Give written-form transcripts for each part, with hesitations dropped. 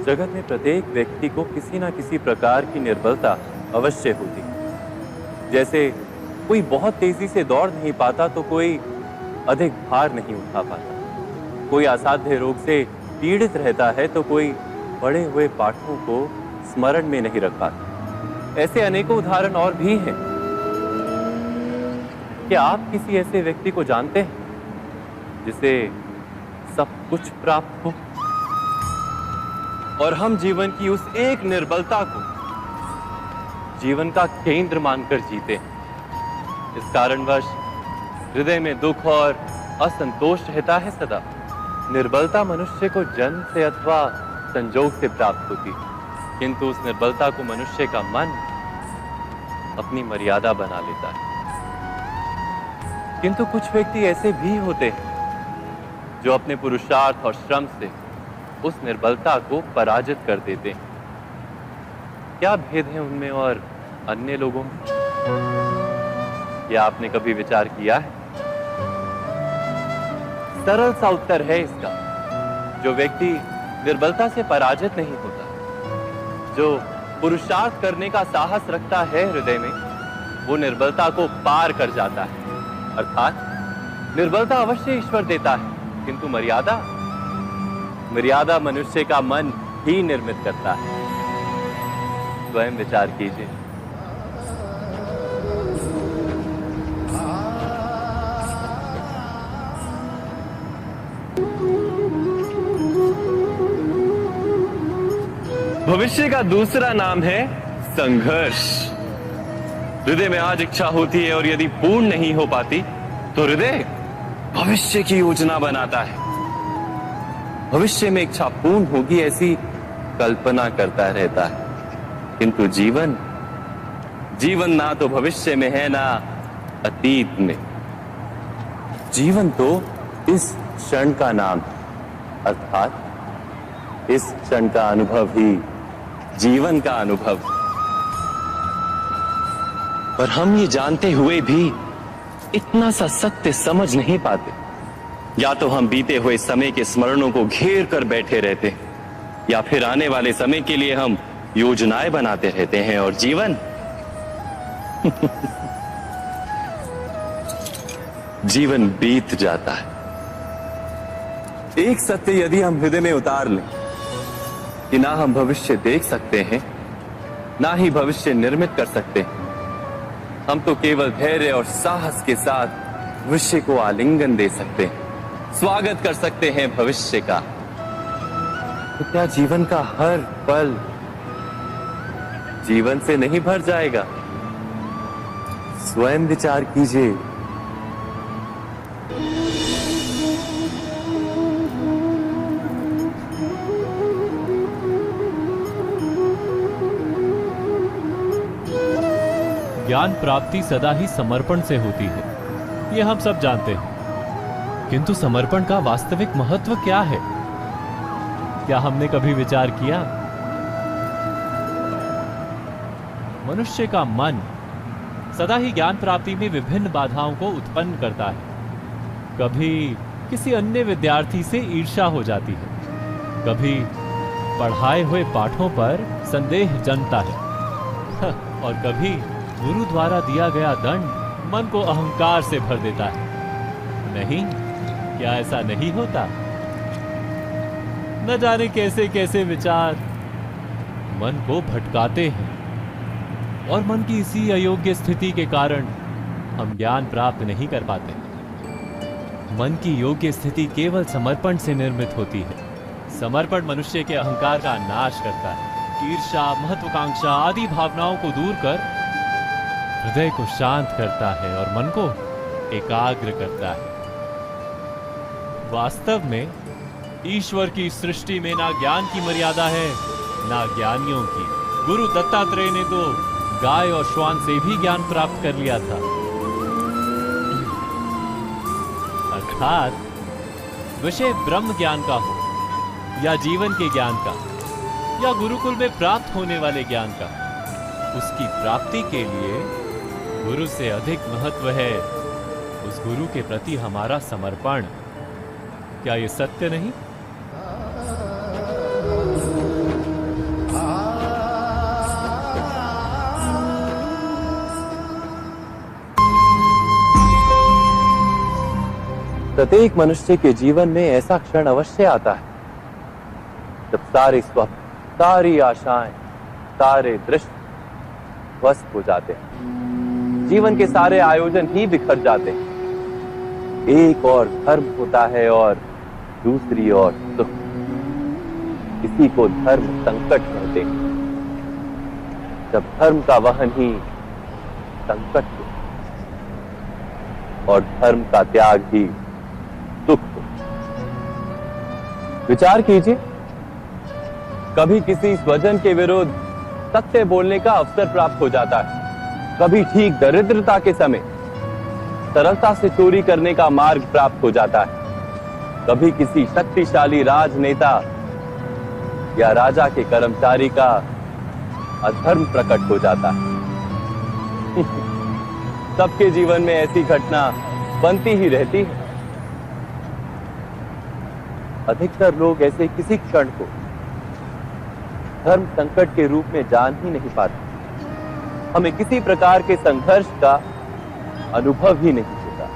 जगत में प्रत्येक व्यक्ति को किसी न किसी प्रकार की निर्बलता अवश्य होती है। जैसे कोई बहुत तेजी से दौड़ नहीं पाता तो कोई अधिक भार नहीं उठा पाता, कोई असाध्य रोग से पीड़ित रहता है तो कोई पढ़े हुए पाठों को स्मरण में नहीं रख पाता। ऐसे अनेकों उदाहरण और भी हैं। क्या आप किसी ऐसे व्यक्ति को जानते हैं जिसे सब कुछ प्राप्त हो और हम जीवन की उस एक निर्बलता को जीवन का केंद्र मानकर जीते हैं? इस कारणवश हृदय में दुख और असंतोष रहता है सदा। निर्बलता मनुष्य को जन्म से अथवा संजोग से प्राप्त होती है, किंतु उस निर्बलता को मनुष्य का मन अपनी मर्यादा बना लेता है। किंतु कुछ व्यक्ति ऐसे भी होते हैं जो अपने पुरुषार्थ और श्रम से उस निर्बलता को पराजित कर देते हैं। क्या भेद है उनमें और अन्य लोगों में? क्या आपने कभी विचार किया है? सरल सा उत्तर है इसका। जो व्यक्ति निर्बलता से पराजित नहीं होता, जो पुरुषार्थ करने का साहस रखता है हृदय में, वो निर्बलता को पार कर जाता है। अर्थात निर्बलता अवश्य ईश्वर देता है, किंतु मर्यादा मनुष्य का मन ही निर्मित करता है। स्वयं विचार कीजिए। भविष्य का दूसरा नाम है संघर्ष। हृदय में आज इच्छा होती है और यदि पूर्ण नहीं हो पाती तो हृदय भविष्य की योजना बनाता है। भविष्य में इच्छा पूर्ण होगी ऐसी कल्पना करता रहता है, किंतु जीवन ना तो भविष्य में है ना अतीत में। जीवन तो इस क्षण का नाम है, अर्थात इस क्षण का अनुभव ही जीवन का अनुभव। पर हम ये जानते हुए भी इतना सा सत्य समझ नहीं पाते। या तो हम बीते हुए समय के स्मरणों को घेर कर बैठे रहते हैं, या फिर आने वाले समय के लिए हम योजनाएं बनाते रहते हैं और जीवन जीवन बीत जाता है। एक सत्य यदि हम हृदय में उतार लें कि ना हम भविष्य देख सकते हैं, ना ही भविष्य निर्मित कर सकते हैं, हम तो केवल धैर्य और साहस के साथ भविष्य को आलिंगन दे सकते हैं, स्वागत कर सकते हैं भविष्य का। तो क्या जीवन का हर पल जीवन से नहीं भर जाएगा? स्वयं विचार कीजिए। ज्ञान प्राप्ति सदा ही समर्पण से होती है, ये हम सब जानते हैं। किंतु समर्पण का वास्तविक महत्व क्या है? क्या हमने कभी विचार किया? मनुष्य का मन सदा ही ज्ञान प्राप्ति में विभिन्न बाधाओं को उत्पन्न करता है। कभी किसी अन्य विद्यार्थी से ईर्ष्या हो जाती है, कभी पढ़ाए हुए पाठों पर संदेह जन्मता है और कभी गुरु द्वारा दिया गया दंड मन को अहंकार से भर देता है। नहीं, क्या ऐसा नहीं होता? न जाने कैसे कैसे विचार मन को भटकाते हैं और मन की इसी अयोग्य स्थिति के कारण हम ज्ञान प्राप्त नहीं कर पाते। मन की योग्य स्थिति केवल समर्पण से निर्मित होती है। समर्पण मनुष्य के अहंकार का नाश करता है। ईर्ष्या, महत्वाकांक्षा आदि भावनाओं को दूर कर हृदय को शांत करता है और मन को एकाग्र करता है। वास्तव में ईश्वर की सृष्टि में ना ज्ञान की मर्यादा है, ना ज्ञानियों की। गुरु दत्तात्रेय ने तो गाय और श्वान से भी ज्ञान प्राप्त कर लिया था। अर्थात विषय ब्रह्म ज्ञान का हो या जीवन के ज्ञान का या गुरुकुल में प्राप्त होने वाले ज्ञान का, उसकी प्राप्ति के लिए गुरु से अधिक महत्व है उस गुरु के प्रति हमारा समर्पण। क्या ये सत्य नहीं? प्रत्येक मनुष्य के जीवन में ऐसा क्षण अवश्य आता है जब सारे स्वप्न, सारी आशाएं, सारे दृश्य ध्वस्त हो जाते हैं। जीवन के सारे आयोजन ही बिखर जाते हैं। एक और धर्म होता है और दूसरी ओर सुख। इसी को धर्म संकट कहते हैं। जब धर्म का वहन ही संकट हो और धर्म का त्याग ही दुख हो। विचार कीजिए, कभी किसी स्वजन के विरुद्ध सत्य बोलने का अवसर प्राप्त हो जाता है, कभी ठीक दरिद्रता के समय सरलता से चोरी करने का मार्ग प्राप्त हो जाता है, कभी किसी शक्तिशाली राजनेता या राजा के कर्मचारी का अधर्म प्रकट हो जाता है। सबके जीवन में ऐसी घटना बनती ही रहती है। अधिकतर लोग ऐसे किसी क्षण को धर्म संकट के रूप में जान ही नहीं पाते। हमें किसी प्रकार के संघर्ष का अनुभव ही नहीं होता।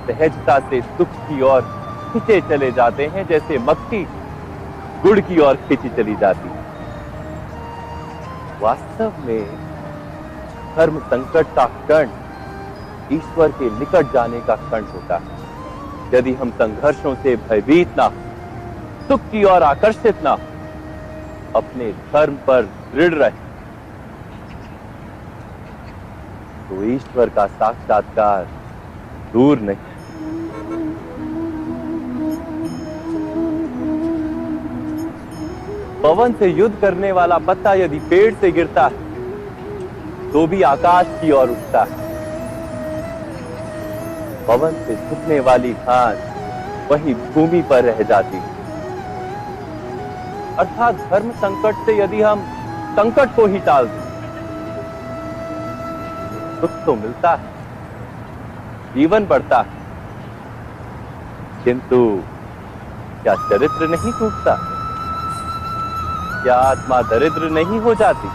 सहजता से सुख की ओर खींचे चले जाते हैं, जैसे मक्खी गुड़ की ओर खींची चली जाती है। वास्तव में धर्म संकट का क्षण ईश्वर के निकट जाने का क्षण होता है। यदि हम संघर्षों से भयभीत ना हो, सुख की ओर आकर्षित ना हो, अपने धर्म पर दृढ़ रहे, तो ईश्वर का साक्षात्कार दूर नहीं। पवन से युद्ध करने वाला पत्ता यदि पेड़ से गिरता है तो भी आकाश की ओर उठता है। पवन से झुकने वाली घास वही भूमि पर रह जाती है। अर्थात धर्म संकट से यदि हम संकट को ही टाल दें, सुख तो मिलता है, जीवन बढ़ता है, किंतु क्या चरित्र नहीं टूटता? क्या आत्मा दरिद्र नहीं हो जाती?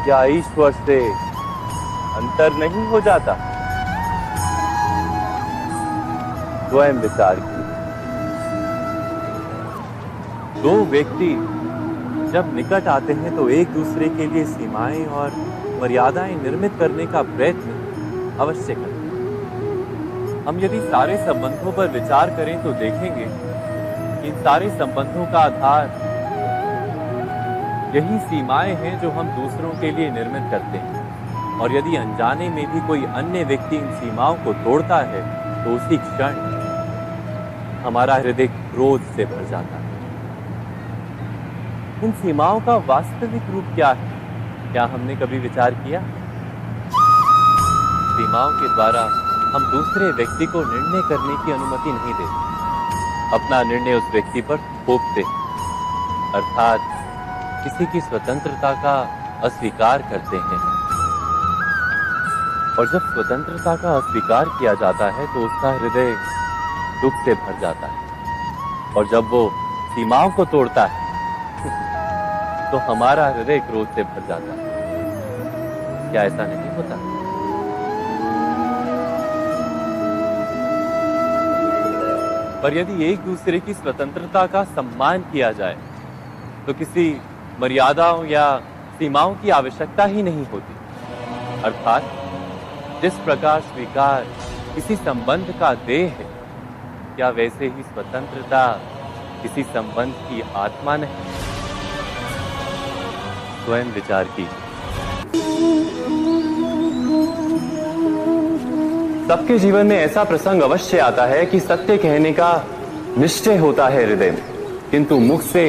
क्या ईश्वर से अंतर नहीं हो जाता? स्वयं विचार कीजिए। दो व्यक्ति जब निकट आते हैं तो एक दूसरे के लिए सीमाएं और मर्यादाएं निर्मित करने का प्रयत्न अवश्य करते हैं। हम यदि सारे संबंधों पर विचार करें तो देखेंगे कि इन सारे संबंधों का आधार यही सीमाएं हैं जो हम दूसरों के लिए निर्मित करते हैं। और यदि अनजाने में भी कोई अन्य व्यक्ति इन सीमाओं को तोड़ता है तो उसी क्षण हमारा हृदय क्रोध से भर जाता है। इन सीमाओं का वास्तविक रूप क्या है? क्या हमने कभी विचार किया? सीमाओं के द्वारा हम दूसरे व्यक्ति को निर्णय करने की अनुमति नहीं देते, अपना निर्णय उस व्यक्ति पर थोपते, अर्थात किसी की स्वतंत्रता का अस्वीकार करते हैं। और जब स्वतंत्रता का अस्वीकार किया जाता है तो उसका हृदय दुख से भर जाता है। और जब वो सीमाओं को तोड़ता है तो हमारा हृदय क्रोध से भर जाता है। क्या ऐसा नहीं होता? पर यदि एक दूसरे की स्वतंत्रता का सम्मान किया जाए तो किसी मर्यादाओं या सीमाओं की आवश्यकता ही नहीं होती। अर्थात जिस प्रकार स्वीकार किसी संबंध का देह है, क्या वैसे ही स्वतंत्रता किसी संबंध की आत्मा नहीं? स्वयं विचार कीजिए। सबके जीवन में ऐसा प्रसंग अवश्य आता है कि सत्य कहने का निश्चय होता है हृदय में, किंतु मुख से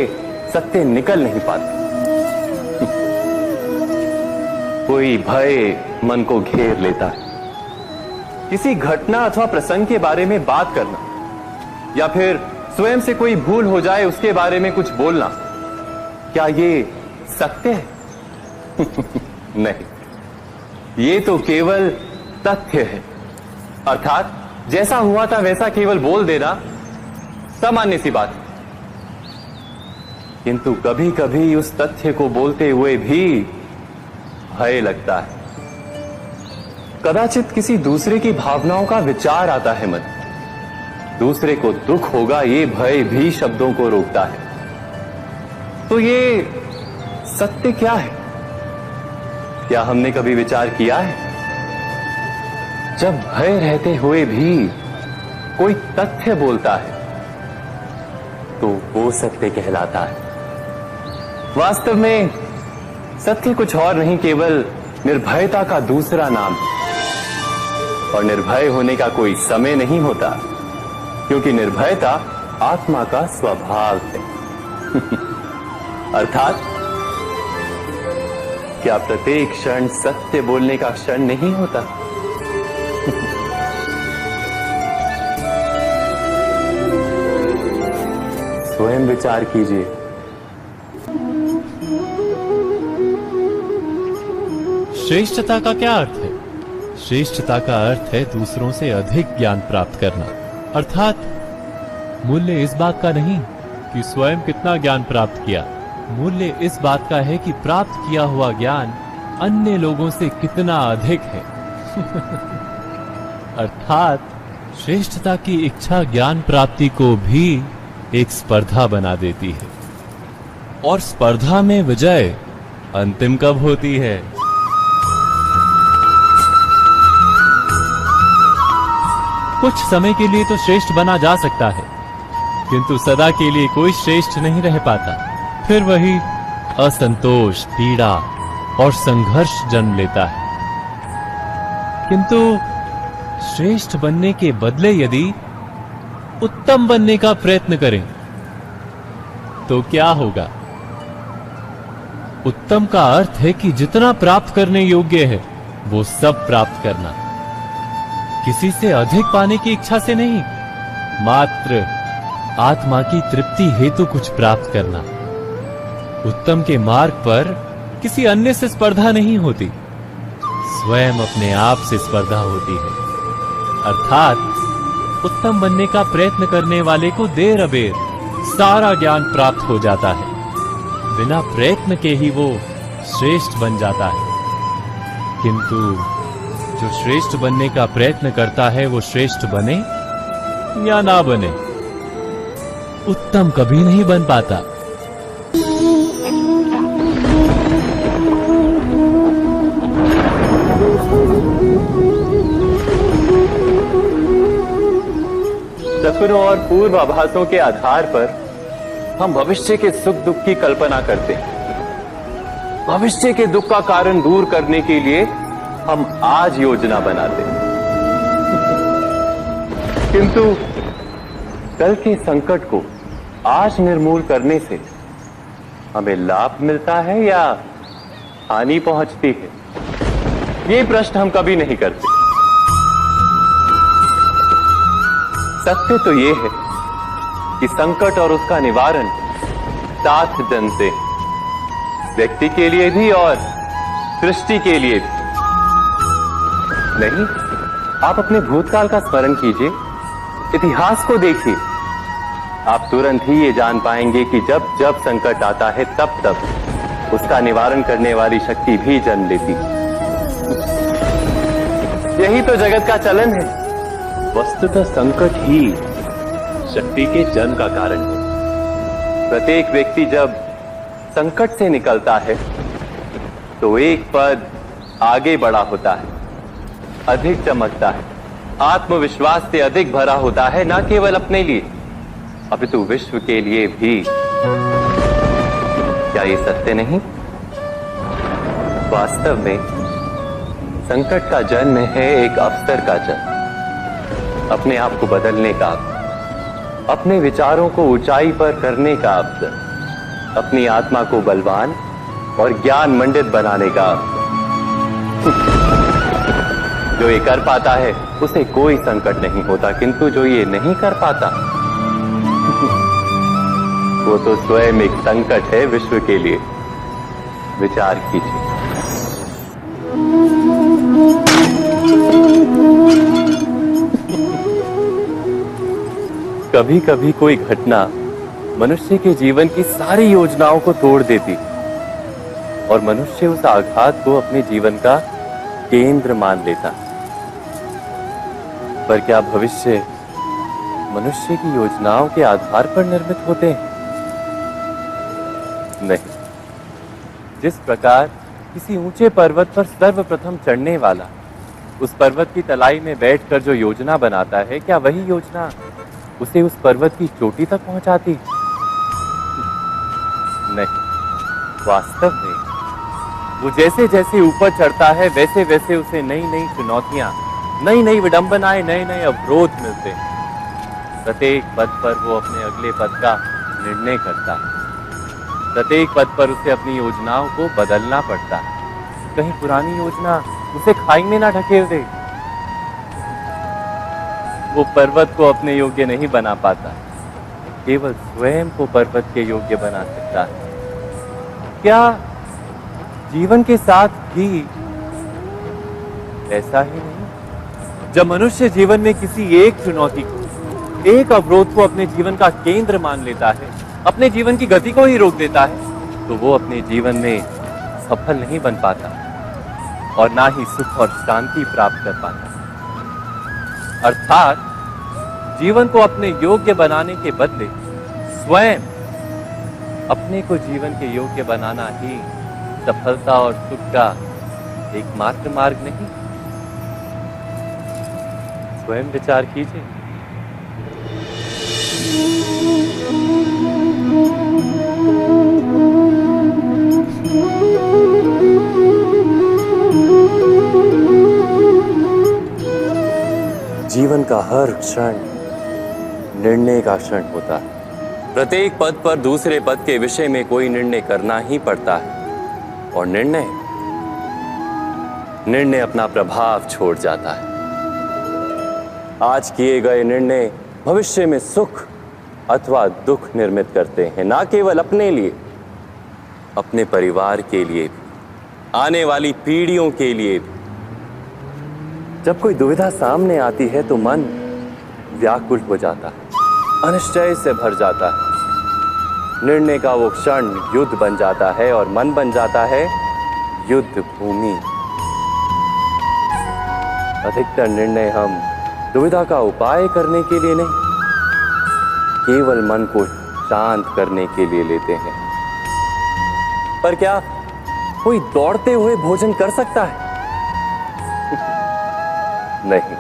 सत्य निकल नहीं पाता। कोई भय मन को घेर लेता है। किसी घटना अथवा प्रसंग के बारे में बात करना या फिर स्वयं से कोई भूल हो जाए उसके बारे में कुछ बोलना, क्या ये सत्य है? नहीं, ये तो केवल तथ्य है। अर्थात जैसा हुआ था वैसा केवल बोल देना सामान्य सी बात है। किंतु कभी कभी उस तथ्य को बोलते हुए भी भय लगता है। कदाचित किसी दूसरे की भावनाओं का विचार आता है मन। दूसरे को दुख होगा ये भय भी शब्दों को रोकता है। तो ये सत्य क्या है? क्या हमने कभी विचार किया है? जब भय रहते हुए भी कोई तथ्य बोलता है तो वो सत्य कहलाता है। वास्तव में सत्य कुछ और नहीं, केवल निर्भयता का दूसरा नाम है। और निर्भय होने का कोई समय नहीं होता, क्योंकि निर्भयता आत्मा का स्वभाव है। अर्थात क्या प्रत्येक क्षण सत्य बोलने का क्षण नहीं होता? स्वयं विचार कीजिए। श्रेष्ठता का क्या अर्थ है? श्रेष्ठता का अर्थ है दूसरों से अधिक ज्ञान प्राप्त करना। अर्थात मूल्य इस बात का नहीं कि स्वयं कितना ज्ञान प्राप्त किया, मूल्य इस बात का है कि प्राप्त किया हुआ ज्ञान अन्य लोगों से कितना अधिक है। अर्थात श्रेष्ठता की इच्छा ज्ञान प्राप्ति को भी एक स्पर्धा बना देती है। और स्पर्धा में विजय अंतिम कब होती है? कुछ समय के लिए तो श्रेष्ठ बना जा सकता है, किंतु सदा के लिए कोई श्रेष्ठ नहीं रह पाता। फिर वही असंतोष, पीड़ा और संघर्ष जन्म लेता है। किंतु श्रेष्ठ बनने के बदले यदि उत्तम बनने का प्रयत्न करें तो क्या होगा? उत्तम का अर्थ है कि जितना प्राप्त करने योग्य है वो सब प्राप्त करना, किसी से अधिक पाने की इच्छा से नहीं, मात्र आत्मा की तृप्ति हेतु कुछ प्राप्त करना। उत्तम के मार्ग पर किसी अन्य से स्पर्धा नहीं होती, स्वयं अपने आप से स्पर्धा होती है। अर्थात उत्तम बनने का प्रयत्न करने वाले को देर अबेर सारा ज्ञान प्राप्त हो जाता है। बिना प्रयत्न के ही वो श्रेष्ठ बन जाता है। किंतु जो श्रेष्ठ बनने का प्रयत्न करता है वो श्रेष्ठ बने या ना बने, उत्तम कभी नहीं बन पाता। सपनों और पूर्वाभासों के आधार पर हम भविष्य के सुख दुख की कल्पना करते हैं। भविष्य के दुख का कारण दूर करने के लिए हम आज योजना बनाते हैं। किंतु कल के संकट को आज निर्मूल करने से हमें लाभ मिलता है या हानि पहुंचती है, ये प्रश्न हम कभी नहीं करते। सत्य तो ये है कि संकट और उसका निवारण साथ जनते हैं, व्यक्ति के लिए भी और सृष्टि के लिए भी। नहीं, आप अपने भूतकाल का स्मरण कीजिए, इतिहास को देखिए, आप तुरंत ही ये जान पाएंगे कि जब जब संकट आता है तब तब उसका निवारण करने वाली शक्ति भी जन्म लेती है। यही तो जगत का चलन है। वस्तुतः संकट ही शक्ति के जन्म का कारण है। प्रत्येक व्यक्ति जब संकट से निकलता है तो एक पद आगे बढ़ा होता है, अधिक चमकता है, आत्मविश्वास से अधिक भरा होता है, न केवल अपने लिए अपितु विश्व के लिए भी। क्या ये सत्य नहीं? वास्तव में संकट का जन्म है एक अवसर का जन्म, अपने आप को बदलने का, अपने विचारों को ऊंचाई पर करने का अवसर, अपनी आत्मा को बलवान और ज्ञान मंडित बनाने का अवसर। जो ये कर पाता है उसे कोई संकट नहीं होता, किंतु जो ये नहीं कर पाता वो तो स्वयं एक संकट है विश्व के लिए। विचार कीजिए। कभी कभी कोई घटना मनुष्य के जीवन की सारी योजनाओं को तोड़ देती और मनुष्य उस आघात को अपने जीवन का केंद्र मान लेता। पर क्या भविष्य मनुष्य की योजनाओं के आधार पर निर्मित होते हैं? नहीं। जिस प्रकार किसी ऊंचे पर्वत पर सर्वप्रथम चढ़ने वाला उस पर्वत की तलाई में बैठकर जो योजना बनाता है, क्या वही योजना उसे उस पर्वत की चोटी तक पहुंचाती? नहीं। वास्तव में वो जैसे जैसे ऊपर चढ़ता है वैसे वैसे उसे नई नई चुनौतियां, नई नई विडंबनाएं, नए नए अवरोध मिलते हैं। प्रत्येक पद पर वो अपने अगले पद का निर्णय करता है। प्रत्येक पद पर उसे अपनी योजनाओं को बदलना पड़ता है। कहीं पुरानी योजना उसे खाई में ना ढकेल दे। वो पर्वत को अपने योग्य नहीं बना पाता, केवल स्वयं को पर्वत के योग्य बना सकता है। क्या जीवन के साथ भी ऐसा ही नहीं? जब मनुष्य जीवन में किसी एक चुनौती को, एक अवरोध को अपने जीवन का केंद्र मान लेता है, अपने जीवन की गति को ही रोक देता है, तो वो अपने जीवन में सफल नहीं बन पाता और ना ही सुख और शांति प्राप्त कर पाता। अर्थात जीवन को अपने योग्य बनाने के बदले स्वयं अपने को जीवन के योग्य बनाना ही सफलता और सुख का एकमात्र मार्ग नहीं। स्वयं विचार कीजिए। जीवन का हर क्षण निर्णय का क्षण होता है। प्रत्येक पद पर दूसरे पद के विषय में कोई निर्णय करना ही पड़ता है और निर्णय अपना प्रभाव छोड़ जाता है। आज किए गए निर्णय भविष्य में सुख अथवा दुख निर्मित करते हैं, ना केवल अपने लिए, अपने परिवार के लिए भी, आने वाली पीढ़ियों के लिए भी। जब कोई दुविधा सामने आती है तो मन व्याकुल हो जाता है, अनिश्चय से भर जाता है। निर्णय का वो क्षण युद्ध बन जाता है और मन बन जाता है युद्ध भूमि। अधिकतर निर्णय हम दुविधा का उपाय करने के लिए नहीं, केवल मन को शांत करने के लिए लेते हैं। पर क्या कोई दौड़ते हुए भोजन कर सकता है? नहीं।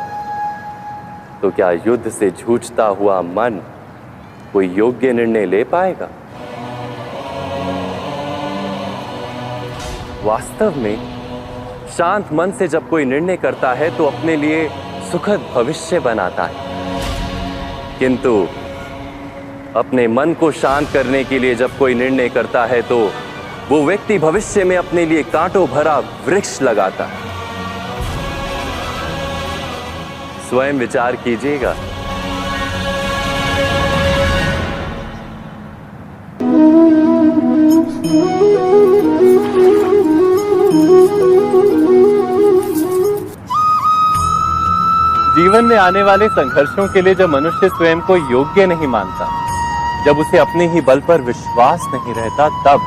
तो क्या युद्ध से जूझता हुआ मन कोई योग्य निर्णय ले पाएगा? वास्तव में शांत मन से जब कोई निर्णय करता है तो अपने लिए सुखद भविष्य बनाता है, किंतु अपने मन को शांत करने के लिए जब कोई निर्णय करता है तो वो व्यक्ति भविष्य में अपने लिए कांटों भरा वृक्ष लगाता है। स्वयं विचार कीजिएगा। जीवन में आने वाले संघर्षों के लिए जब मनुष्य स्वयं को योग्य नहीं मानता, जब उसे अपने ही बल पर विश्वास नहीं रहता, तब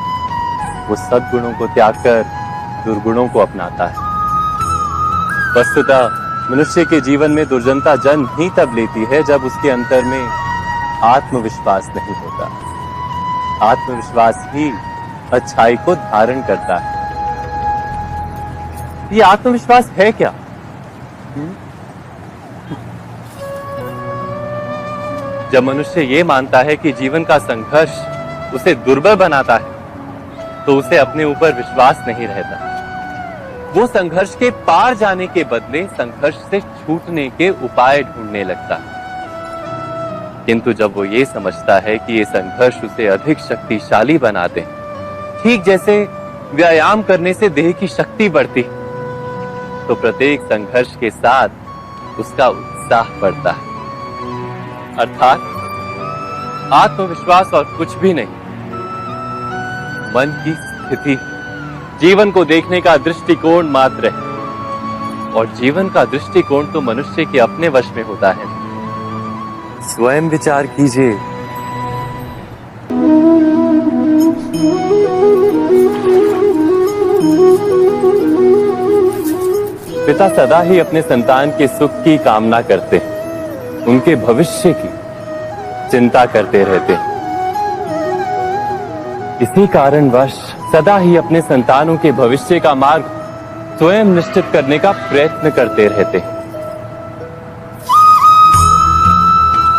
वो सद्गुणों को त्याग कर दुर्गुणों को अपनाता है। वस्तुतः मनुष्य के जीवन में दुर्जनता जन्म ही तब लेती है जब उसके अंतर में आत्मविश्वास नहीं होता। आत्मविश्वास ही अच्छाई को धारण करता है। ये आत्मविश्वास है क्या? जब मनुष्य ये मानता है कि जीवन का संघर्ष उसे दुर्बल बनाता है, तो उसे अपने ऊपर विश्वास नहीं रहता। वो संघर्ष के पार जाने के बदले संघर्ष से छूटने के उपाय ढूंढने लगता है। किंतु जब वो ये समझता है कि ये संघर्ष उसे अधिक शक्तिशाली बनाते हैं, ठीक जैसे व्यायाम करने से देह की शक्ति बढ़ती, तो प्रत्येक संघर्ष के साथ उसका उत्साह बढ़ता है। अर्थात आत्मविश्वास और कुछ भी नहीं, मन की स्थिति, जीवन को देखने का दृष्टिकोण मात्र है। और जीवन का दृष्टिकोण तो मनुष्य के अपने वश में होता है। स्वयं विचार कीजिए। पिता सदा ही अपने संतान के सुख की कामना करते हैं, उनके भविष्य की चिंता करते रहते हैं। इसी कारणवश सदा ही अपने संतानों के भविष्य का मार्ग स्वयं निश्चित करने का प्रयत्न करते रहते हैं।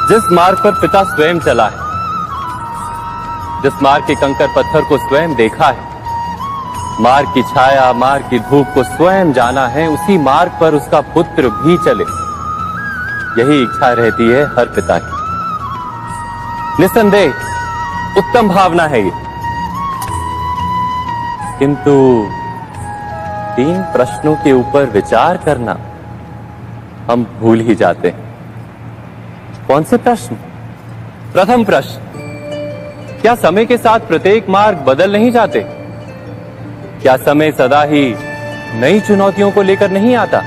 जिस मार्ग पर पिता स्वयं चला है, जिस मार्ग के कंकर पत्थर को स्वयं देखा है, मार्ग की छाया, मार्ग की धूप को स्वयं जाना है, उसी मार्ग पर उसका पुत्र भी चले, यही इच्छा रहती है हर पिता की। निस्संदेह उत्तम भावना है ये, किंतु 3 प्रश्नों के ऊपर विचार करना हम भूल ही जाते हैं। कौन से प्रश्न? प्रथम प्रश्न, क्या समय के साथ प्रत्येक मार्ग बदल नहीं जाते? क्या समय सदा ही नई चुनौतियों को लेकर नहीं आता?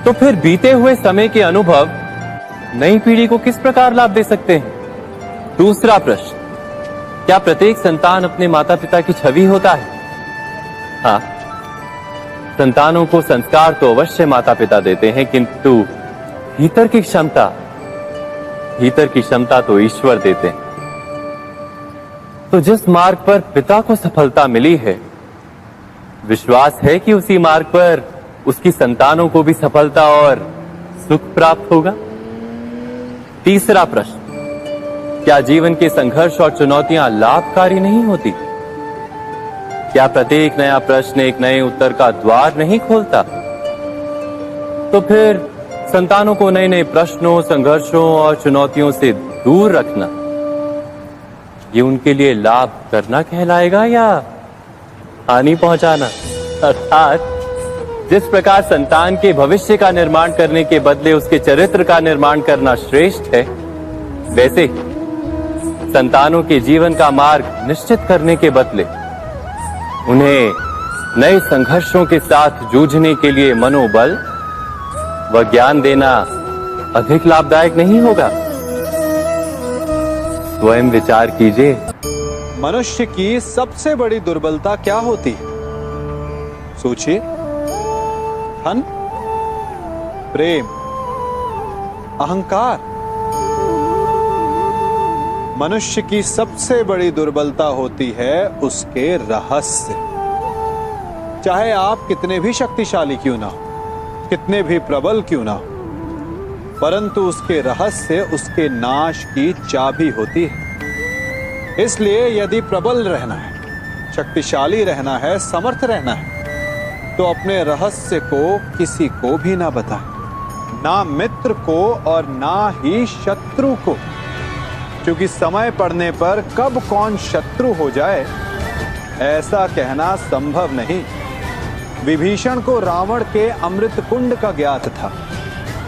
तो फिर बीते हुए समय के अनुभव नई पीढ़ी को किस प्रकार लाभ दे सकते हैं? दूसरा प्रश्न, क्या प्रत्येक संतान अपने माता पिता की छवि होता है? हाँ, संतानों को संस्कार तो अवश्य माता पिता देते हैं, किंतु भीतर की क्षमता तो ईश्वर देते हैं। तो जिस मार्ग पर पिता को सफलता मिली है, विश्वास है कि उसी मार्ग पर उसकी संतानों को भी सफलता और सुख प्राप्त होगा। तीसरा प्रश्न, क्या जीवन के संघर्ष और चुनौतियां लाभकारी नहीं होती? क्या प्रत्येक नया प्रश्न एक नए उत्तर का द्वार नहीं खोलता? तो फिर संतानों को नए नए प्रश्नों, संघर्षों और चुनौतियों से दूर रखना, ये उनके लिए लाभ करना कहलाएगा या हानि पहुंचाना? अर्थात जिस प्रकार संतान के भविष्य का निर्माण करने के बदले उसके चरित्र का निर्माण करना श्रेष्ठ है, वैसे ही संतानों के जीवन का मार्ग निश्चित करने के बदले उन्हें नए संघर्षों के साथ जूझने के लिए मनोबल व ज्ञान देना अधिक लाभदायक नहीं होगा? स्वयं विचार कीजिए। मनुष्य की सबसे बड़ी दुर्बलता क्या होती है? सोचिए। धन, प्रेम, अहंकार। मनुष्य की सबसे बड़ी दुर्बलता होती है उसके रहस्य। चाहे आप कितने भी शक्तिशाली क्यों ना हो, कितने भी प्रबल क्यों ना हो, परंतु उसके रहस्य उसके नाश की चाबी होती है। इसलिए यदि प्रबल रहना है, शक्तिशाली रहना है, समर्थ रहना है, तो अपने रहस्य को किसी को भी ना बताएं, ना मित्र को और ना ही शत्रु को, क्योंकि समय पड़ने पर कब कौन शत्रु हो जाए ऐसा कहना संभव नहीं। विभीषण को रावण के अमृत कुंड का ज्ञात था,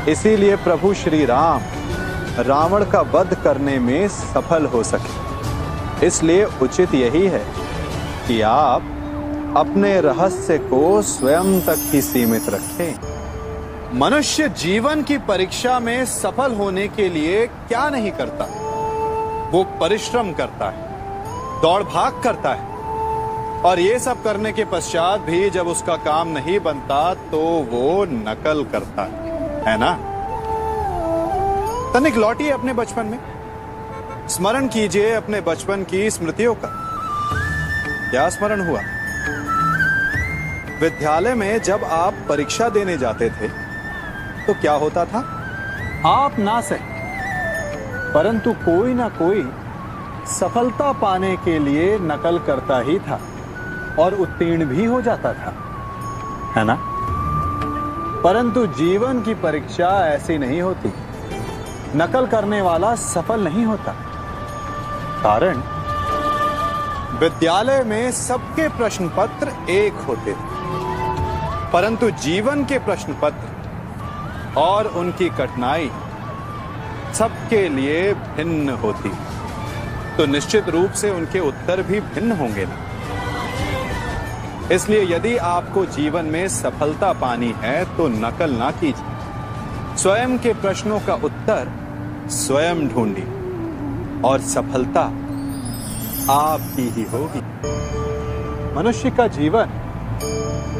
इसीलिए प्रभु श्री राम रावण का वध करने में सफल हो सके। इसलिए उचित यही है कि आप अपने रहस्य को स्वयं तक ही सीमित रखें। मनुष्य जीवन की परीक्षा में सफल होने के लिए क्या नहीं करता? वो परिश्रम करता है, दौड़ भाग करता है, और ये सब करने के पश्चात भी जब उसका काम नहीं बनता तो वो नकल करता है ना? तनिक लौटिए अपने बचपन में, स्मरण कीजिए अपने बचपन की स्मृतियों का। क्या स्मरण हुआ? विद्यालय में जब आप परीक्षा देने जाते थे तो क्या होता था? आप ना सही, परंतु कोई ना कोई सफलता पाने के लिए नकल करता ही था और उत्तीर्ण भी हो जाता था, है ना? परंतु जीवन की परीक्षा ऐसी नहीं होती। नकल करने वाला सफल नहीं होता। कारण विद्यालय में सबके प्रश्न पत्र एक होते थे, परंतु जीवन के प्रश्न पत्र और उनकी कठिनाई सबके लिए भिन्न होती, तो निश्चित रूप से उनके उत्तर भी भिन्न होंगे ना। इसलिए यदि आपको जीवन में सफलता पानी है तो नकल ना कीजिए, स्वयं के प्रश्नों का उत्तर स्वयं ढूंढिए और सफलता आपकी ही होगी। मनुष्य का जीवन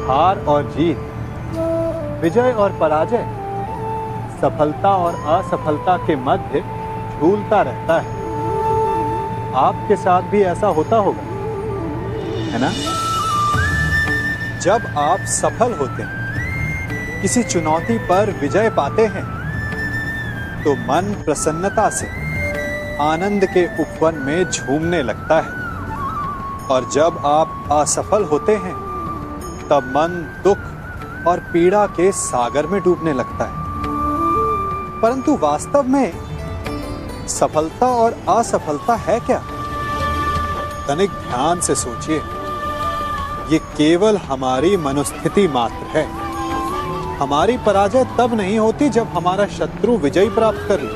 हार और जीत विजय और पराजय, सफलता और असफलता के मध्य झूलता रहता है। आपके साथ भी ऐसा होता होगा, है ना? जब आप सफल होते हैं, किसी चुनौती पर विजय पाते हैं, तो मन प्रसन्नता से आनंद के उपवन में झूमने लगता है। और जब आप असफल होते हैं, तब मन दुख और पीड़ा के सागर में डूबने लगता है। परंतु वास्तव में सफलता और असफलता है क्या? तनिक ध्यान से सोचिए। ये केवल हमारी मनोस्थिति मात्र है। हमारी पराजय तब नहीं होती जब हमारा शत्रु विजय प्राप्त कर ले।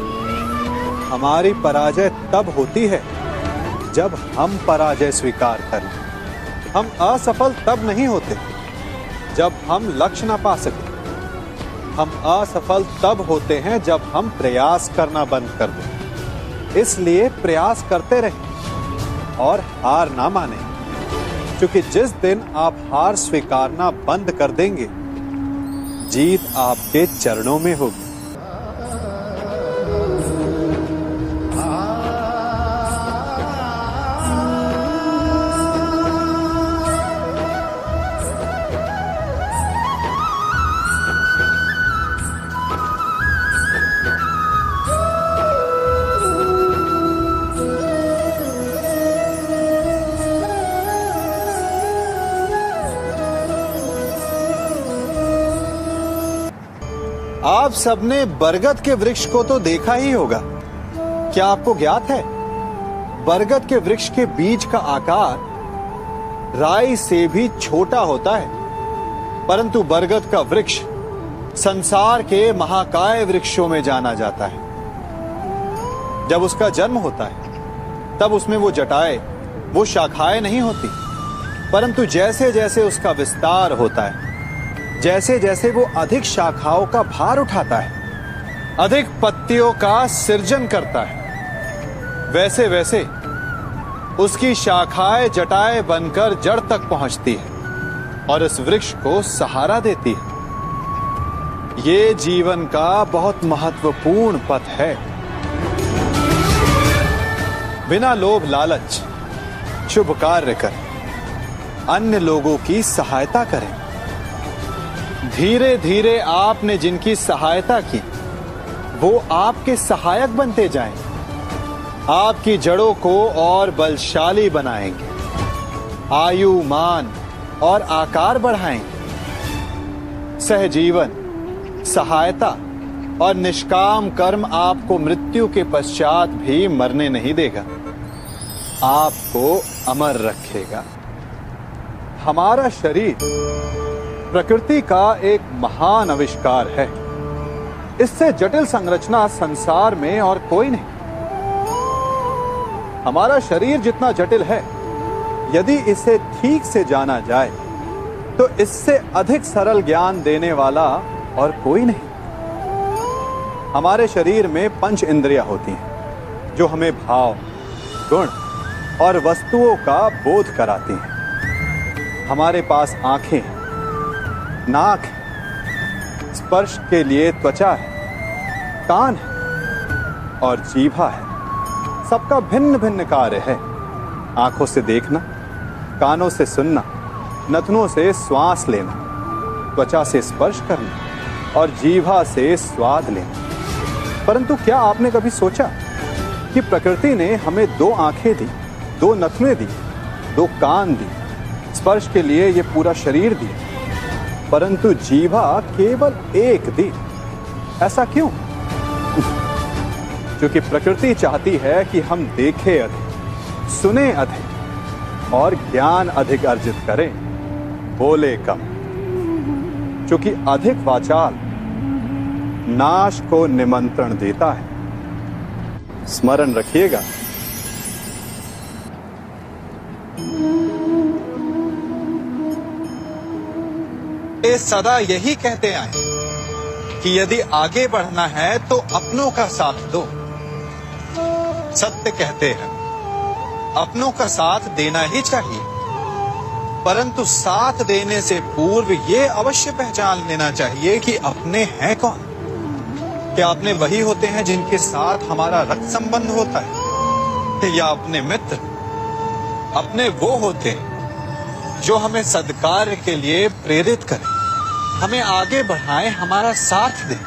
हमारी पराजय तब होती है जब हम पराजय स्वीकार करें। हम असफल तब नहीं होते जब हम लक्ष्य ना पा सके। हम असफल तब होते हैं जब हम प्रयास करना बंद कर दें। इसलिए प्रयास करते रहें और हार ना माने, क्योंकि जिस दिन आप हार स्वीकारना बंद कर देंगे, जीत आपके चरणों में होगी। आप सबने बरगद के वृक्ष को तो देखा ही होगा। क्या आपको ज्ञात है, बरगद के वृक्ष के बीज का आकार राई से भी छोटा होता है, परंतु बरगद का वृक्ष संसार के महाकाय वृक्षों में जाना जाता है। जब उसका जन्म होता है, तब उसमें वो जटाएं, वो शाखाएं नहीं होती, परंतु जैसे जैसे उसका विस्तार होता है, जैसे जैसे वो अधिक शाखाओं का भार उठाता है, अधिक पत्तियों का सृजन करता है, वैसे वैसे उसकी शाखाएं जटाएं बनकर जड़ तक पहुंचती है और इस वृक्ष को सहारा देती है। ये जीवन का बहुत महत्वपूर्ण पथ है। बिना लोभ लालच शुभ कार्य करें, अन्य लोगों की सहायता करें। धीरे धीरे आपने जिनकी सहायता की, वो आपके सहायक बनते जाएं, आपकी जड़ों को और बलशाली बनाएंगे, आयु, मान और आकार बढ़ाएंगे। सहजीवन, सहायता और निष्काम कर्म आपको मृत्यु के पश्चात भी मरने नहीं देगा, आपको अमर रखेगा। हमारा शरीर प्रकृति का एक महान आविष्कार है। इससे जटिल संरचना संसार में और कोई नहीं। हमारा शरीर जितना जटिल है, यदि इसे ठीक से जाना जाए, तो इससे अधिक सरल ज्ञान देने वाला और कोई नहीं। हमारे शरीर में पंच इंद्रियां होती हैं, जो हमें भाव, गुण और वस्तुओं का बोध कराती हैं। हमारे पास आंखें हैं, नाक है, स्पर्श के लिए त्वचा है, कान है और जीभा है। सबका भिन्न भिन्न कार्य है। आंखों से देखना, कानों से सुनना, नथनों से श्वास लेना, त्वचा से स्पर्श करना और जीभा से स्वाद लेना। परंतु क्या आपने कभी सोचा कि प्रकृति ने हमें 2 आंखें दी, 2 नथने दी, 2 कान दी, स्पर्श के लिए ये पूरा शरीर दिया, परंतु जीभा केवल 1 दी? ऐसा क्यों? क्योंकि प्रकृति चाहती है कि हम देखें अधिक, सुने अधिक और ज्ञान अधिक अर्जित करें, बोले कम। क्योंकि अधिक वाचाल नाश को निमंत्रण देता है। स्मरण रखिएगा। ये सदा यही कहते आए कि यदि आगे बढ़ना है तो अपनों का साथ दो। सत्य कहते हैं, अपनों का साथ देना ही चाहिए। परंतु साथ देने से पूर्व ये अवश्य पहचान लेना चाहिए कि अपने हैं कौन। क्या अपने वही होते हैं जिनके साथ हमारा रक्त संबंध होता है, या अपने मित्र? अपने वो होते हैं जो हमें सद्कार्य के लिए प्रेरित करें, हमें आगे बढ़ाएं, हमारा साथ दें।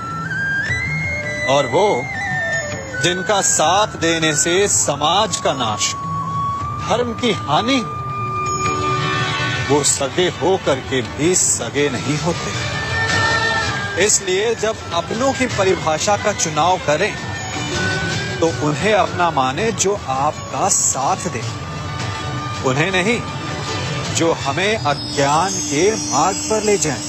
और वो जिनका साथ देने से समाज का नाश, धर्म की हानि, वो सगे हो करके भी सगे नहीं होते। इसलिए जब अपनों की परिभाषा का चुनाव करें तो उन्हें अपना माने जो आपका साथ दे, उन्हें नहीं जो हमें अज्ञान के मार्ग पर ले जाएं।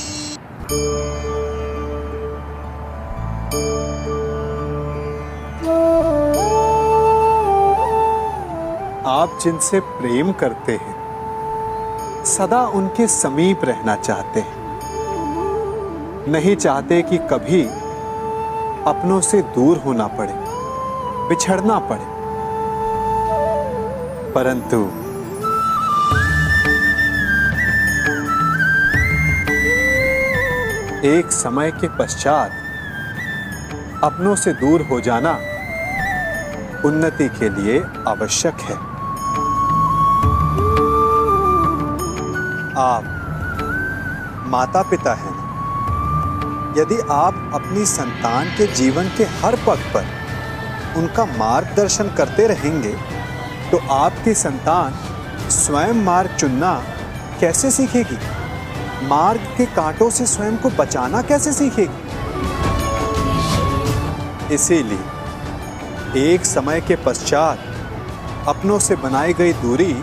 आप जिनसे प्रेम करते हैं सदा उनके समीप रहना चाहते हैं, नहीं चाहते कि कभी अपनों से दूर होना पड़े, बिछड़ना पड़े। परंतु एक समय के पश्चात अपनों से दूर हो जाना उन्नति के लिए आवश्यक है। आप माता पिता हैं। यदि आप अपनी संतान के जीवन के हर पग पर उनका मार्गदर्शन करते रहेंगे तो आपकी संतान स्वयं मार्ग चुनना कैसे सीखेगी? मार्ग के कांटों से स्वयं को बचाना कैसे सीखेगी? इसीलिए एक समय के पश्चात अपनों से बनाई गई दूरी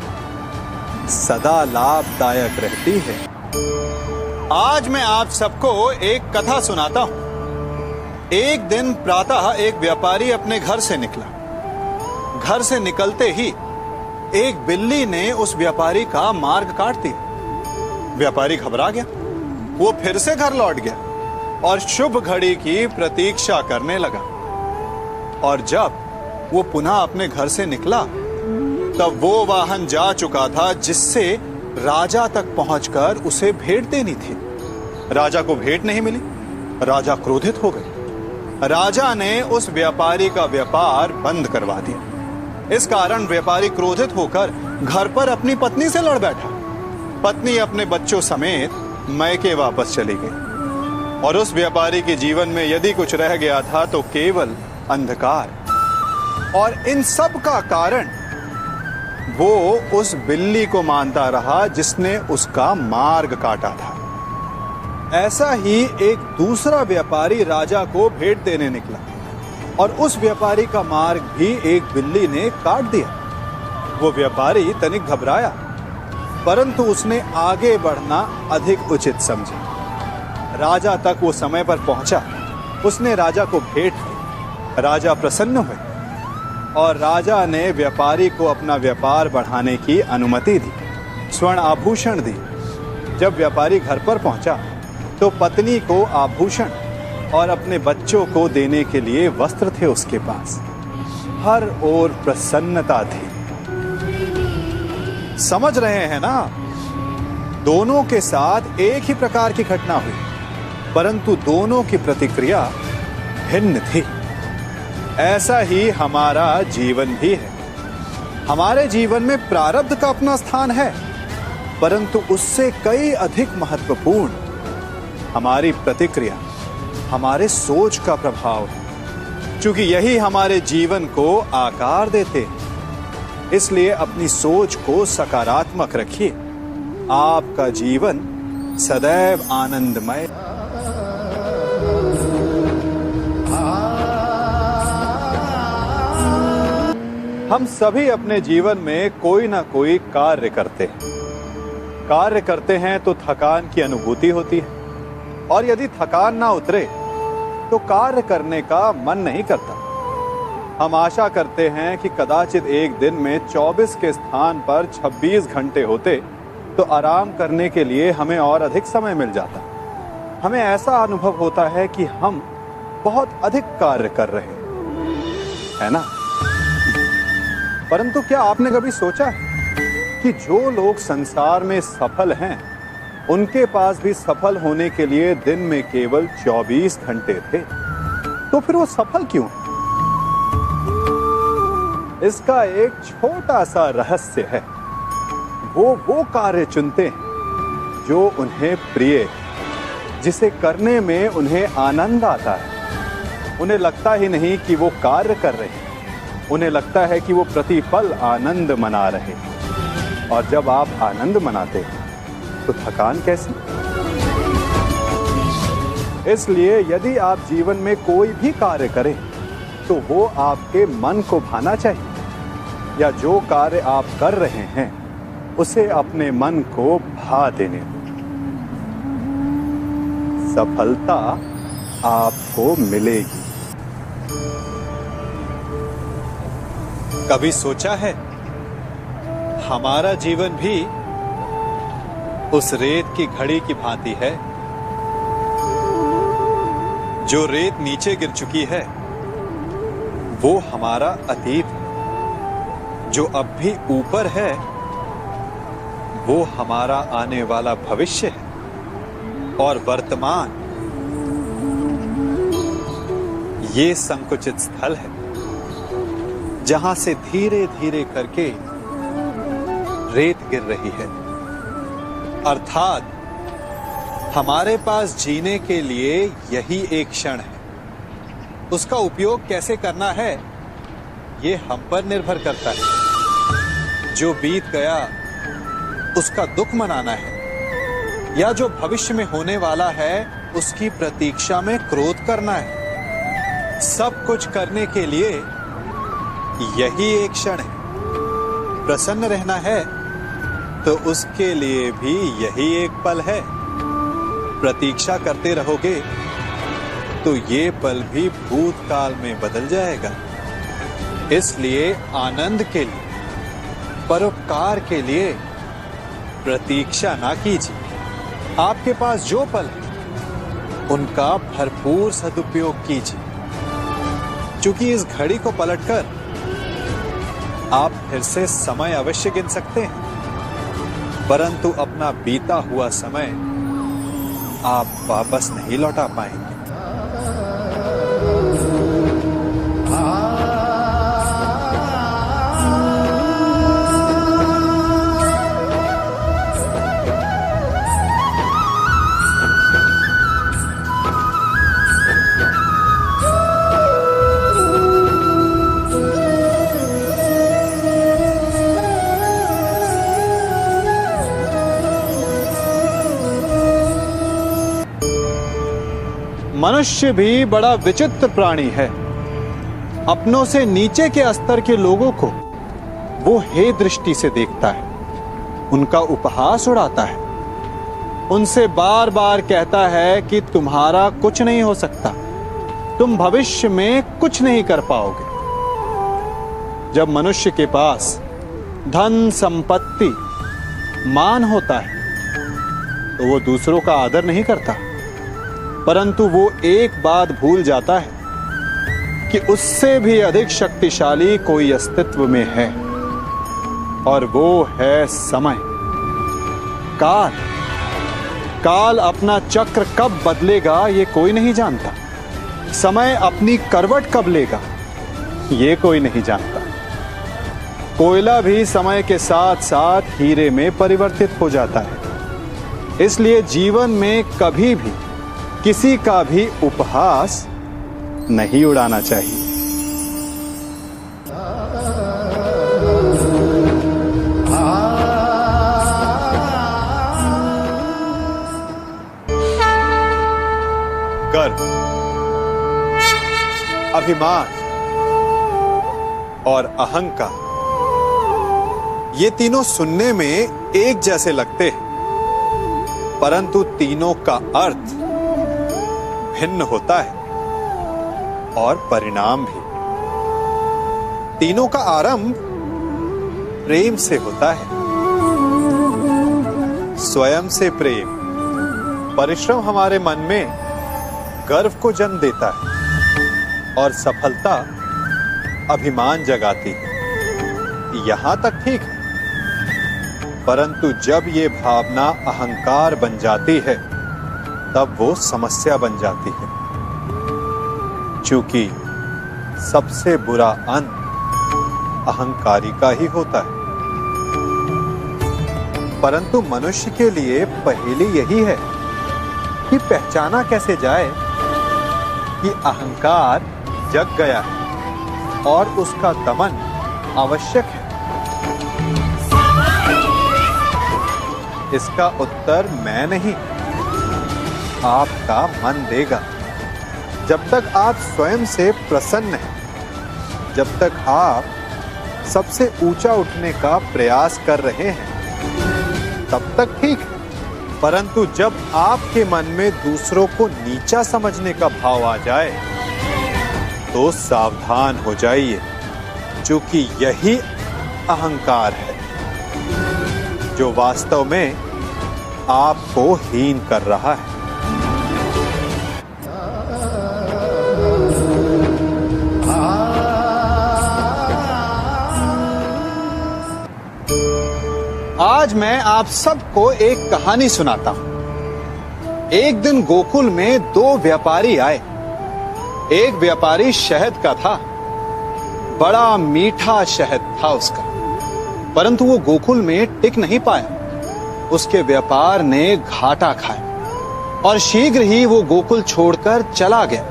सदा लाभदायक रहती है। आज मैं आप सबको एक कथा सुनाता हूं। एक दिन प्रातः एक व्यापारी अपने घर से निकला। घर से निकलते ही एक बिल्ली ने उस व्यापारी का मार्ग काट दिया। व्यापारी घबरा गया। वो फिर से घर लौट गया और शुभ घड़ी की प्रतीक्षा करने लगा। और जब वो पुनः अपने घर से निकला तब वो वाहन जा चुका था जिससे राजा तक पहुंचकर उसे भेंट देनी थी। राजा को भेंट नहीं मिली। राजा क्रोधित हो गए। राजा ने उस व्यापारी का व्यापार बंद करवा दिया। इस कारण व्यापारी क्रोधित होकर घर पर अपनी पत्नी से लड़ बैठा। पत्नी अपने बच्चों समेत मैके वापस चली गई और उस व्यापारी के जीवन में यदि कुछ रह गया था तो केवल अंधकार। और इन सब का कारण वो उस बिल्ली को मानता रहा जिसने उसका मार्ग काटा था। ऐसा ही एक दूसरा व्यापारी राजा को भेंट देने निकला और उस व्यापारी का मार्ग भी एक बिल्ली ने काट दिया। वो व्यापारी तनिक घबराया, परंतु उसने आगे बढ़ना अधिक उचित समझा। राजा तक वो समय पर पहुंचा। उसने राजा को भेंट दी। राजा प्रसन्न हुए और राजा ने व्यापारी को अपना व्यापार बढ़ाने की अनुमति दी, स्वर्ण आभूषण दी। जब व्यापारी घर पर पहुंचा तो पत्नी को आभूषण और अपने बच्चों को देने के लिए वस्त्र थे उसके पास। हर ओर प्रसन्नता थी। समझ रहे हैं ना? दोनों के साथ एक ही प्रकार की घटना हुई, परंतु दोनों की प्रतिक्रिया भिन्न थी। ऐसा ही हमारा जीवन भी है। हमारे जीवन में प्रारब्ध का अपना स्थान है, परंतु उससे कई अधिक महत्वपूर्ण हमारी प्रतिक्रिया, हमारे सोच का प्रभाव है। क्योंकि यही हमारे जीवन को आकार देते हैं। इसलिए अपनी सोच को सकारात्मक रखिए। आपका जीवन सदैव आनंदमय। हम सभी अपने जीवन में कोई ना कोई कार्य करते हैं। कार्य करते हैं तो थकान की अनुभूति होती है और यदि थकान ना उतरे तो कार्य करने का मन नहीं करता। हम आशा करते हैं कि कदाचित एक दिन में 24 के स्थान पर 26 घंटे होते तो आराम करने के लिए हमें और अधिक समय मिल जाता। हमें ऐसा अनुभव होता है कि हम बहुत अधिक कार्य कर रहे हैं, है ना? परंतु क्या आपने कभी सोचा है कि जो लोग संसार में सफल हैं, उनके पास भी सफल होने के लिए दिन में केवल 24 घंटे थे। तो फिर वो सफल क्यों हैं? इसका एक छोटा सा रहस्य है। वो कार्य चुनते हैं जो उन्हें प्रिय है, जिसे करने में उन्हें आनंद आता है। उन्हें लगता ही नहीं कि वो कार्य कर रहे हैं, उन्हें लगता है कि वो प्रतिपल आनंद मना रहे हैं। और जब आप आनंद मनाते हैं तो थकान कैसी? इसलिए यदि आप जीवन में कोई भी कार्य करें तो वो आपके मन को भाना चाहिए, या जो कार्य आप कर रहे हैं उसे अपने मन को भा देने दो। सफलता आपको मिलेगी। कभी सोचा है हमारा जीवन भी उस रेत की घड़ी की भांति है? जो रेत नीचे गिर चुकी है वो हमारा अतीत है, जो अब भी ऊपर है वो हमारा आने वाला भविष्य है, और वर्तमान ये संकुचित स्थल है जहां से धीरे धीरे करके रेत गिर रही है। अर्थात हमारे पास जीने के लिए यही एक क्षण है। उसका उपयोग कैसे करना है ये हम पर निर्भर करता है। जो बीत गया उसका दुख मनाना है, या जो भविष्य में होने वाला है उसकी प्रतीक्षा में क्रोध करना है। सब कुछ करने के लिए यही एक क्षण है। प्रसन्न रहना है तो उसके लिए भी यही एक पल है। प्रतीक्षा करते रहोगे तो ये पल भी भूतकाल में बदल जाएगा। इसलिए आनंद के लिए, परोपकार के लिए प्रतीक्षा ना कीजिए। आपके पास जो पल है उनका भरपूर सदुपयोग कीजिए, क्योंकि इस घड़ी को पलटकर आप फिर से समय अवश्य गिन सकते हैं, परंतु अपना बीता हुआ समय आप वापस नहीं लौटा पाएंगे। मनुष्य भी बड़ा विचित्र प्राणी है। अपनों से नीचे के स्तर के लोगों को वो हे दृष्टि से देखता है, उनका उपहास उड़ाता है, उनसे बार बार कहता है कि तुम्हारा कुछ नहीं हो सकता, तुम भविष्य में कुछ नहीं कर पाओगे। जब मनुष्य के पास धन, संपत्ति, मान होता है तो वो दूसरों का आदर नहीं करता, परंतु वो एक बात भूल जाता है कि उससे भी अधिक शक्तिशाली कोई अस्तित्व में है, और वो है समय। काल काल अपना चक्र कब बदलेगा ये कोई नहीं जानता। समय अपनी करवट कब लेगा ये कोई नहीं जानता। कोयला भी समय के साथ साथ हीरे में परिवर्तित हो जाता है। इसलिए जीवन में कभी भी किसी का भी उपहास नहीं उड़ाना चाहिए। गर्व, अभिमान और अहंकार, ये तीनों सुनने में एक जैसे लगते हैं, परंतु तीनों का अर्थ भिन्न होता है और परिणाम भी। तीनों का आरंभ प्रेम से होता है। स्वयं से प्रेम, परिश्रम हमारे मन में गर्व को जन्म देता है, और सफलता अभिमान जगाती है। यहां तक ठीक है, परंतु जब ये भावना अहंकार बन जाती है तब वो समस्या बन जाती है, क्योंकि सबसे बुरा अंत अहंकारी का ही होता है। परंतु मनुष्य के लिए पहेली यही है कि पहचाना कैसे जाए कि अहंकार जग गया है और उसका दमन आवश्यक है। इसका उत्तर मैं नहीं, आपका मन देगा। जब तक आप स्वयं से प्रसन्न हैं, जब तक आप सबसे ऊंचा उठने का प्रयास कर रहे हैं, तब तक ठीक है। परंतु जब आपके मन में दूसरों को नीचा समझने का भाव आ जाए तो सावधान हो जाइए, क्योंकि यही अहंकार है जो वास्तव में आपको हीन कर रहा है। आज मैं आप सबको एक कहानी सुनाता हूं। एक दिन गोकुल में दो व्यापारी आए। एक व्यापारी शहद का था, बड़ा मीठा शहद था उसका, परंतु वो गोकुल में टिक नहीं पाया। उसके व्यापार ने घाटा खाया और शीघ्र ही वो गोकुल छोड़कर चला गया।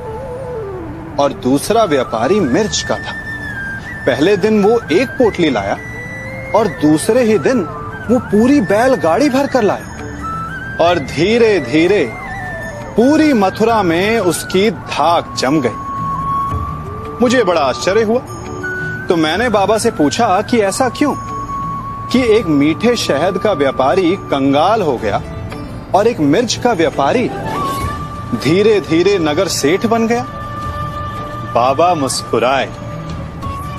और दूसरा व्यापारी मिर्च का था। पहले दिन वो एक पोटली लाया और दूसरे ही दिन वो पूरी बैलगाड़ी भर कर लाया और धीरे धीरे पूरी मथुरा में उसकी धाक जम गई। मुझे बड़ा आश्चर्य हुआ, तो मैंने बाबा से पूछा कि ऐसा क्यों कि एक मीठे शहद का व्यापारी कंगाल हो गया और एक मिर्च का व्यापारी धीरे धीरे नगर सेठ बन गया। बाबा मुस्कुराए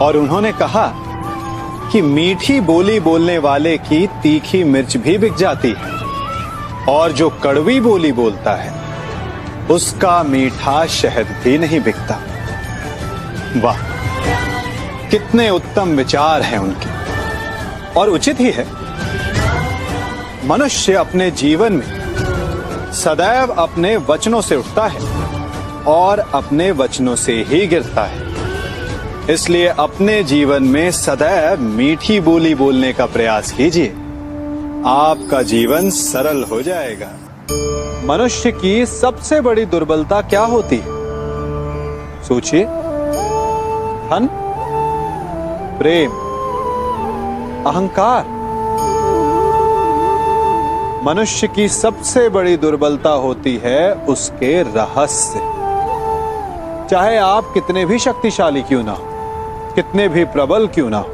और उन्होंने कहा कि मीठी बोली बोलने वाले की तीखी मिर्च भी बिक जाती है और जो कड़वी बोली बोलता है उसका मीठा शहद भी नहीं बिकता। वाह, कितने उत्तम विचार हैं उनके, और उचित ही है। मनुष्य अपने जीवन में सदैव अपने वचनों से उठता है और अपने वचनों से ही गिरता है। इसलिए अपने जीवन में सदैव मीठी बोली बोलने का प्रयास कीजिए, आपका जीवन सरल हो जाएगा। मनुष्य की सबसे बड़ी दुर्बलता क्या होती है? सोचिए। धन, प्रेम, अहंकार। मनुष्य की सबसे बड़ी दुर्बलता होती है उसके रहस्य। चाहे आप कितने भी शक्तिशाली क्यों ना हो, कितने भी प्रबल क्यों ना हो,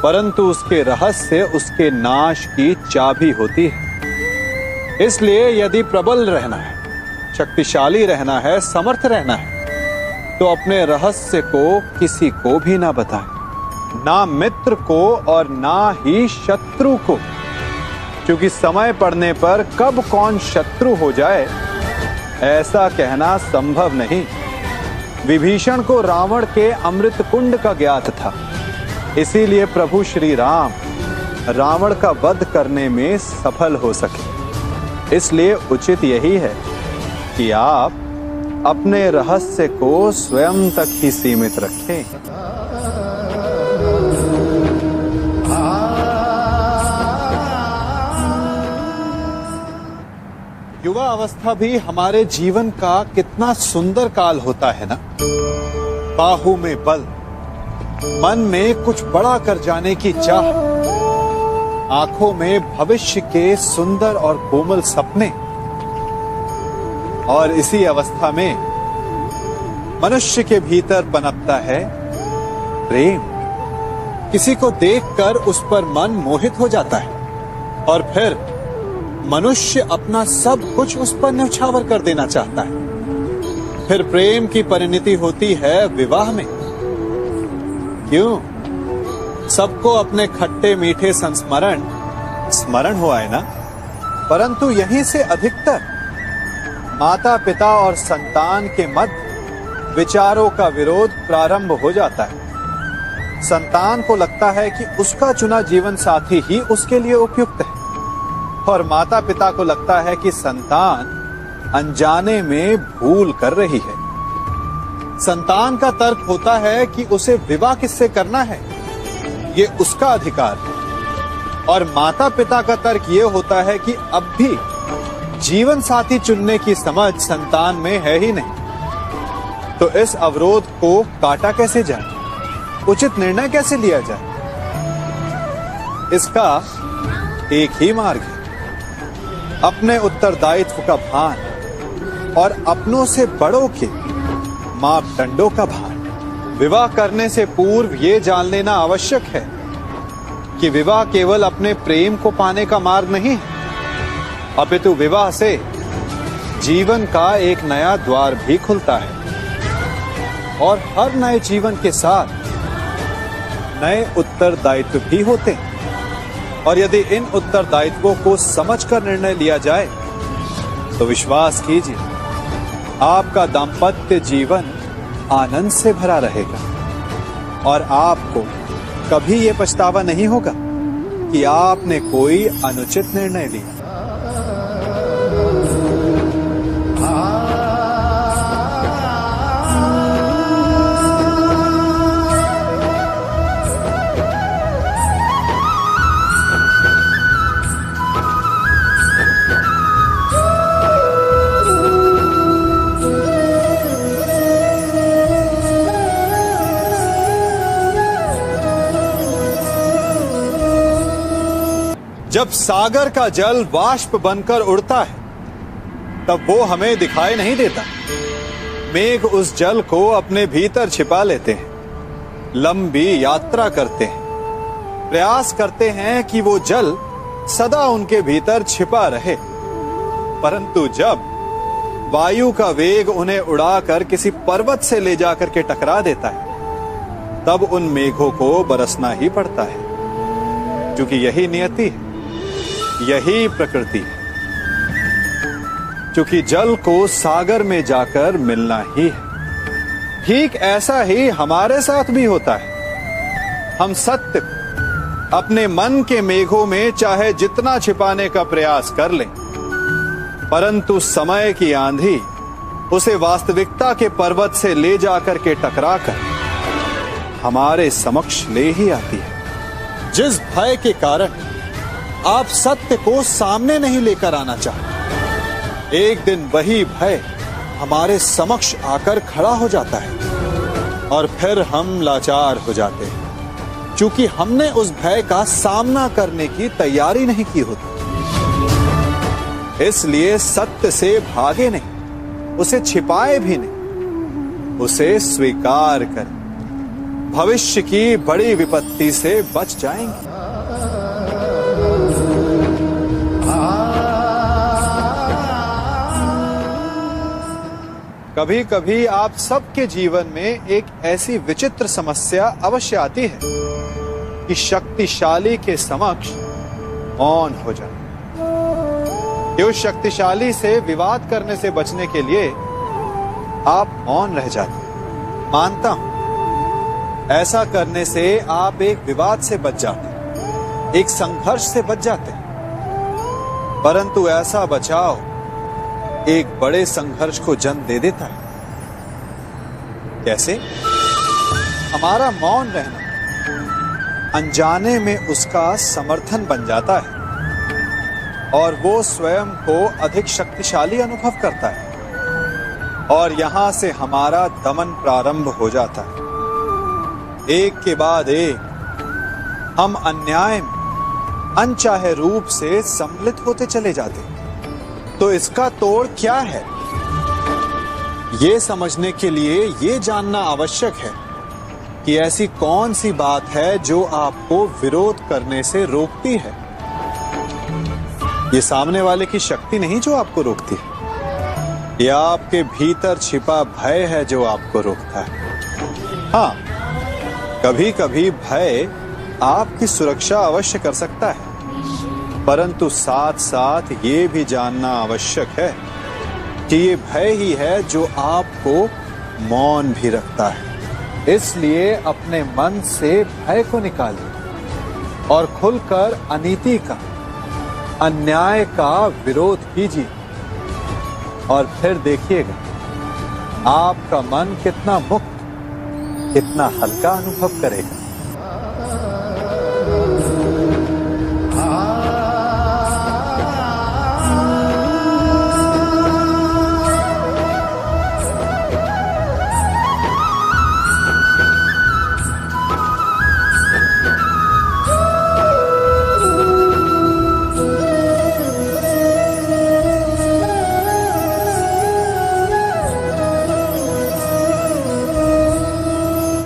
परंतु उसके रहस्य उसके नाश की चाबी होती है। इसलिए यदि प्रबल रहना है, शक्तिशाली रहना है, समर्थ रहना है, तो अपने रहस्य को किसी को भी ना बताएं, ना मित्र को और ना ही शत्रु को, क्योंकि समय पड़ने पर कब कौन शत्रु हो जाए ऐसा कहना संभव नहीं। विभीषण को रावण के अमृत कुंड का ज्ञात था, इसीलिए प्रभु श्री राम रावण का वध करने में सफल हो सके। इसलिए उचित यही है कि आप अपने रहस्य को स्वयं तक ही सीमित रखें। युवा अवस्था भी हमारे जीवन का कितना सुंदर काल होता है ना। बाहु में बल, मन में कुछ बड़ा कर जाने की चाह, आंखों में भविष्य के सुंदर और कोमल सपने। और इसी अवस्था में मनुष्य के भीतर पनपता है प्रेम। किसी को देखकर उस पर मन मोहित हो जाता है और फिर मनुष्य अपना सब कुछ उस पर न्यौछावर कर देना चाहता है। फिर प्रेम की परिणति होती है विवाह में। क्यों? सबको अपने खट्टे मीठे संस्मरण स्मरण हुआ है ना। परंतु यहीं से अधिकतर माता पिता और संतान के मध्य विचारों का विरोध प्रारंभ हो जाता है। संतान को लगता है कि उसका चुना जीवन साथी ही उसके लिए उपयुक्त है, और माता पिता को लगता है कि संतान अनजाने में भूल कर रही है। संतान का तर्क होता है कि उसे विवाह किससे करना है, ये उसका अधिकार है, और माता पिता का तर्क ये होता है कि अब भी जीवन साथी चुनने की समझ संतान में है ही नहीं। तो इस अवरोध को काटा कैसे जाए, उचित निर्णय कैसे लिया जाए? इसका एक ही मार्ग है, अपने उत्तरदायित्व का भान और अपनों से बड़ों के मापदंडों का भान। विवाह करने से पूर्व ये जान लेना आवश्यक है कि विवाह केवल अपने प्रेम को पाने का मार्ग नहीं है, अपितु विवाह से जीवन का एक नया द्वार भी खुलता है, और हर नए जीवन के साथ नए उत्तरदायित्व भी होते हैं। और यदि इन उत्तरदायित्वों को समझकर निर्णय लिया जाए तो विश्वास कीजिए, आपका दाम्पत्य जीवन आनंद से भरा रहेगा, और आपको कभी ये पछतावा नहीं होगा कि आपने कोई अनुचित निर्णय लिया। जब सागर का जल वाष्प बनकर उड़ता है तब वो हमें दिखाई नहीं देता। मेघ उस जल को अपने भीतर छिपा लेते हैं, लंबी यात्रा करते हैं, प्रयास करते हैं कि वो जल सदा उनके भीतर छिपा रहे, परंतु जब वायु का वेग उन्हें उड़ाकर किसी पर्वत से ले जाकर के टकरा देता है, तब उन मेघों को बरसना ही पड़ता है, क्योंकि यही नियति है, यही प्रकृति है। क्योंकि जल को सागर में जाकर मिलना ही है। ठीक ऐसा ही हमारे साथ भी होता है। हम सत्य अपने मन के मेघों में चाहे जितना छिपाने का प्रयास कर लें, परंतु समय की आंधी उसे वास्तविकता के पर्वत से ले जाकर के टकराकर हमारे समक्ष ले ही आती है। जिस भय के कारण आप सत्य को सामने नहीं लेकर आना चाहते, एक दिन वही भय हमारे समक्ष आकर खड़ा हो जाता है, और फिर हम लाचार हो जाते हैं, क्योंकि हमने उस भय का सामना करने की तैयारी नहीं की होती। इसलिए सत्य से भागे नहीं, उसे छिपाए भी नहीं, उसे स्वीकार करें। भविष्य की बड़ी विपत्ति से बच जाएंगे। कभी कभी आप सबके जीवन में एक ऐसी विचित्र समस्या अवश्य आती है कि शक्तिशाली के समक्ष मौन हो जाए। कि उस शक्तिशाली से विवाद करने से बचने के लिए आप मौन रह जाते। मानता हूं, ऐसा करने से आप एक विवाद से बच जाते, एक संघर्ष से बच जाते, परंतु ऐसा बचाव एक बड़े संघर्ष को जन्म दे देता है। कैसे? हमारा मौन रहना अनजाने में उसका समर्थन बन जाता है, और वो स्वयं को अधिक शक्तिशाली अनुभव करता है, और यहां से हमारा दमन प्रारंभ हो जाता है। एक के बाद एक हम अन्याय में अनचाहे रूप से सम्मिलित होते चले जाते हैं। तो इसका तोड़ क्या है? ये समझने के लिए ये जानना आवश्यक है कि ऐसी कौन सी बात है जो आपको विरोध करने से रोकती है। ये सामने वाले की शक्ति नहीं जो आपको रोकती है, या आपके भीतर छिपा भय है जो आपको रोकता है। हाँ, कभी कभी भय आपकी सुरक्षा अवश्य कर सकता है, परंतु साथ साथ ये भी जानना आवश्यक है कि ये भय ही है जो आपको मौन भी रखता है। इसलिए अपने मन से भय को निकालिए और खुलकर अनीति का, अन्याय का विरोध कीजिए और फिर देखिएगा आपका मन कितना मुक्त, कितना हल्का अनुभव करेगा।